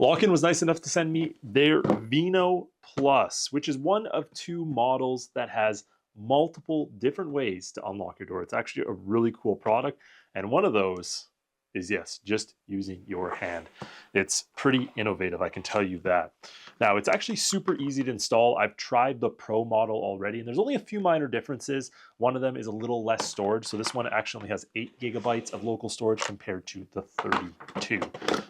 Lockin was nice enough to send me their Veno Plus, which is one of two models that has multiple different ways to unlock your door. It's actually a really cool product, and one of those is, yes, just using your hand. It's pretty innovative, I can tell you that. Now, it's actually super easy to install. I've tried the Pro model already, and there's only a few minor differences. One of them is a little less storage, so this one actually only has 8 gigabytes of local storage compared to the 32.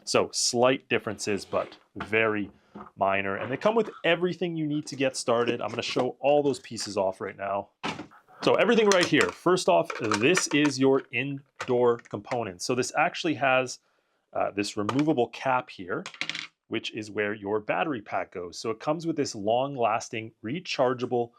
So slight differences, but very minor. And they come with everything you need to get started. I'm going to show all those pieces off right now. So everything right here. First off, this is your indoor component. So this actually has this removable cap here, which is where your battery pack goes. So it comes with this long-lasting, rechargeable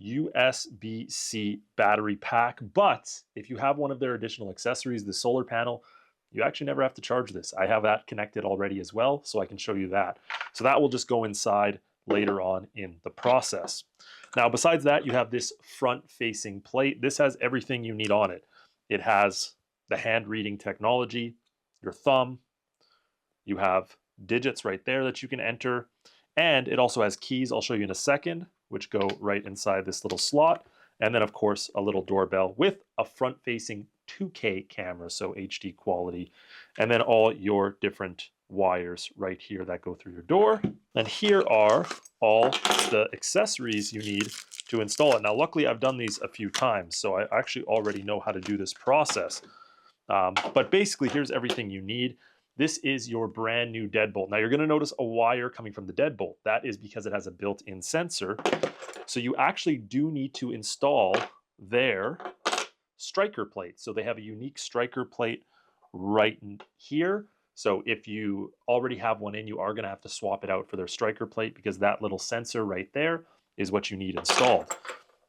USB-C battery pack. But if you have one of their additional accessories, the solar panel, you actually never have to charge this. I have that connected already as well, so I can show you that. So that will just go inside later on in the process. Now, besides that, you have this front-facing plate. This has everything you need on it. It has the hand reading technology, your thumb, you have digits right there that you can enter, and it also has keys, I'll show you in a second, which go right inside this little slot, and then of course a little doorbell with a front-facing 2K camera, so HD quality, and then all your different wires right here that go through your door. And here are all the accessories you need to install it. Now, luckily I've done these a few times, so I actually already know how to do this process. But basically, here's everything you need. This is your brand new deadbolt. Now, you're going to notice a wire coming from the deadbolt. That is because it has a built-in sensor. So you actually do need to install their striker plate. So they have a unique striker plate right here. So if you already have one in, you are going to have to swap it out for their striker plate because that little sensor right there is what you need installed.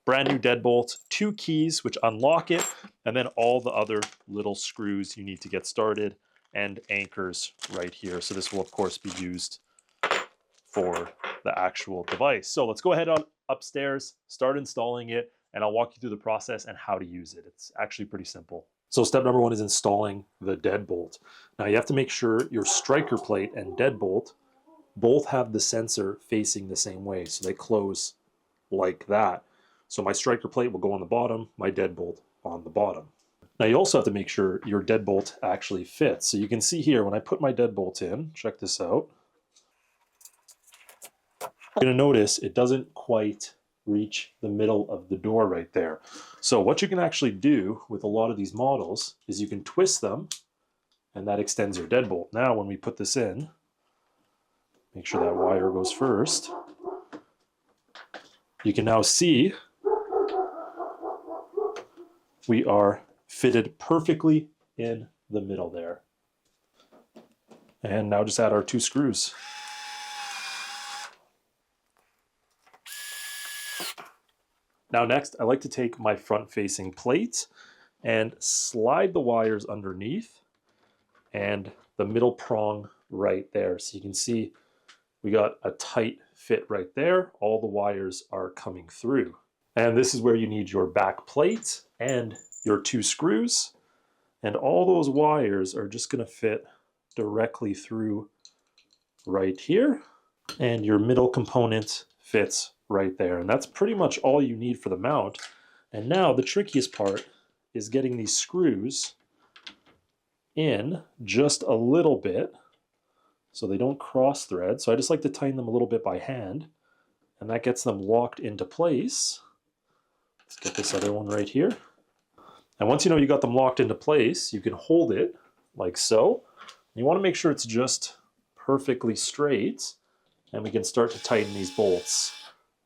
Brand new deadbolt, 2 keys which unlock it, and then all the other little screws you need to get started and anchors right here. So this will of course be used for the actual device. So let's go ahead on upstairs, start installing it, and I'll walk you through the process and how to use it. It's actually pretty simple. So step number 1 is installing the deadbolt. Now you have to make sure your striker plate and deadbolt both have the sensor facing the same way. So they close like that. So my striker plate will go on the bottom, my deadbolt on the bottom. Now you also have to make sure your deadbolt actually fits. So you can see here when I put my deadbolt in, check this out. You're going to notice it doesn't quite reach the middle of the door right there. So what you can actually do with a lot of these models is you can twist them and that extends your deadbolt. Now when we put this in, make sure that wire goes first. You can now see we are fitted perfectly in the middle there. And now just add our 2 screws. Now next, I like to take my front-facing plate and slide the wires underneath and the middle prong right there. So you can see we got a tight fit right there. All the wires are coming through. And this is where you need your back plate and your 2 screws. And all those wires are just going to fit directly through right here. And your middle component fits right there. And that's pretty much all you need for the mount. And now the trickiest part is getting these screws in just a little bit so they don't cross thread. So I just like to tighten them a little bit by hand, and that gets them locked into place. Let's get this other one right here. And once you know you got them locked into place, you can hold it like so. You want to make sure it's just perfectly straight, and we can start to tighten these bolts.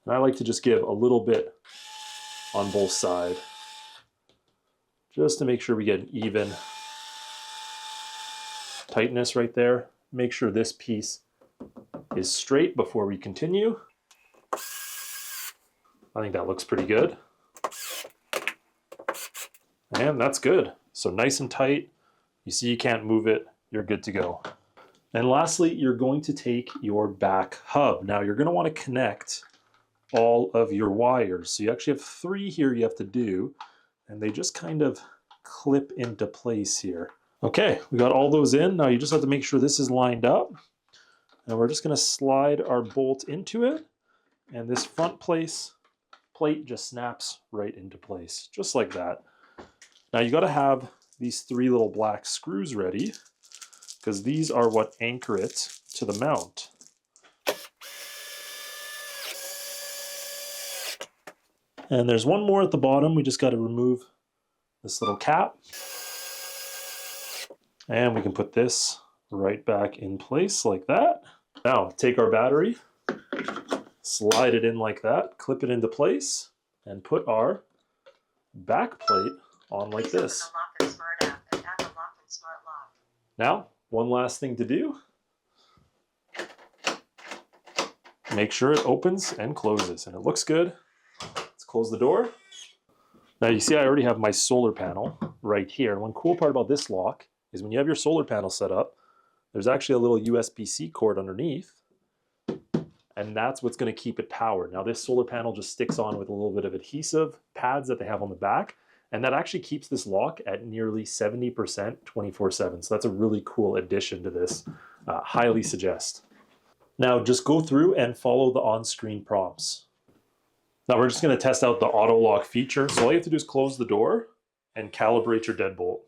And I like to just give a little bit on both sides, just to make sure we get an even tightness right there. Make sure this piece is straight before we continue. I think that looks pretty good. And that's good. So nice and tight. You see you can't move it, you're good to go. And lastly, you're going to take your back hub. Now you're going to want to connect all of your wires. So you actually have 3 here you have to do, and they just kind of clip into place here. Okay, we got all those in. Now you just have to make sure this is lined up. And we're just going to slide our bolt into it, and this front plate just snaps right into place, just like that. Now you got to have these 3 little black screws ready, because these are what anchor it to the mount. And there's one more at the bottom. We just got to remove this little cap. And we can put this right back in place like that. Now take our battery, slide it in like that, clip it into place, and put our back plate on like this. Now, one last thing to do. Make sure it opens and closes, and it looks good. Let's close the door. Now you see I already have my solar panel right here. One cool part about this lock is when you have your solar panel set up, there's actually a little USB-C cord underneath, and that's what's going to keep it powered. Now this solar panel just sticks on with a little bit of adhesive pads that they have on the back, and that actually keeps this lock at nearly 70% 24/7. So that's a really cool addition to this. Highly suggest. Now just go through and follow the on-screen prompts. Now we're just going to test out the auto lock feature. So all you have to do is close the door and calibrate your deadbolt.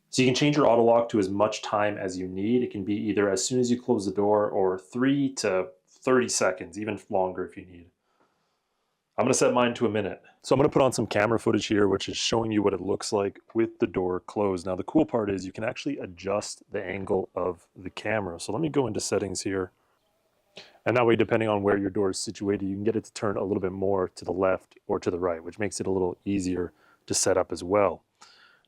So you can change your auto lock to as much time as you need. It can be either as soon as you close the door or 3 to 30 seconds, even longer if you need. I'm going to set mine to a minute. So I'm going to put on some camera footage here, which is showing you what it looks like with the door closed. Now the cool part is you can actually adjust the angle of the camera. So let me go into settings here. And that way, depending on where your door is situated, you can get it to turn a little bit more to the left or to the right, which makes it a little easier to set up as well.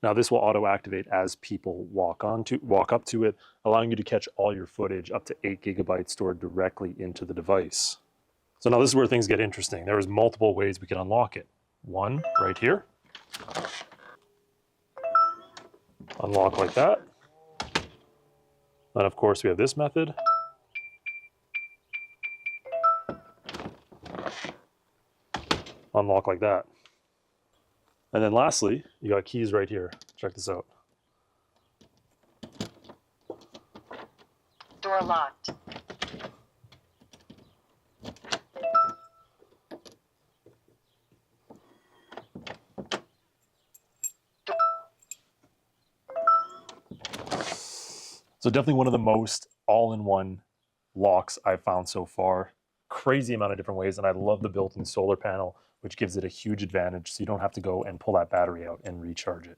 Now this will auto-activate as people walk up to it, allowing you to catch all your footage up to 8 gigabytes stored directly into the device. So now this is where things get interesting. There is multiple ways we can unlock it. One right here. Unlock like that. And of course we have this method. Unlock like that. And then lastly, you got keys right here. Check this out. Door locked. So definitely one of the most all-in-one locks I've found so far. Crazy amount of different ways, and I love the built-in solar panel, which gives it a huge advantage, so you don't have to go and pull that battery out and recharge it.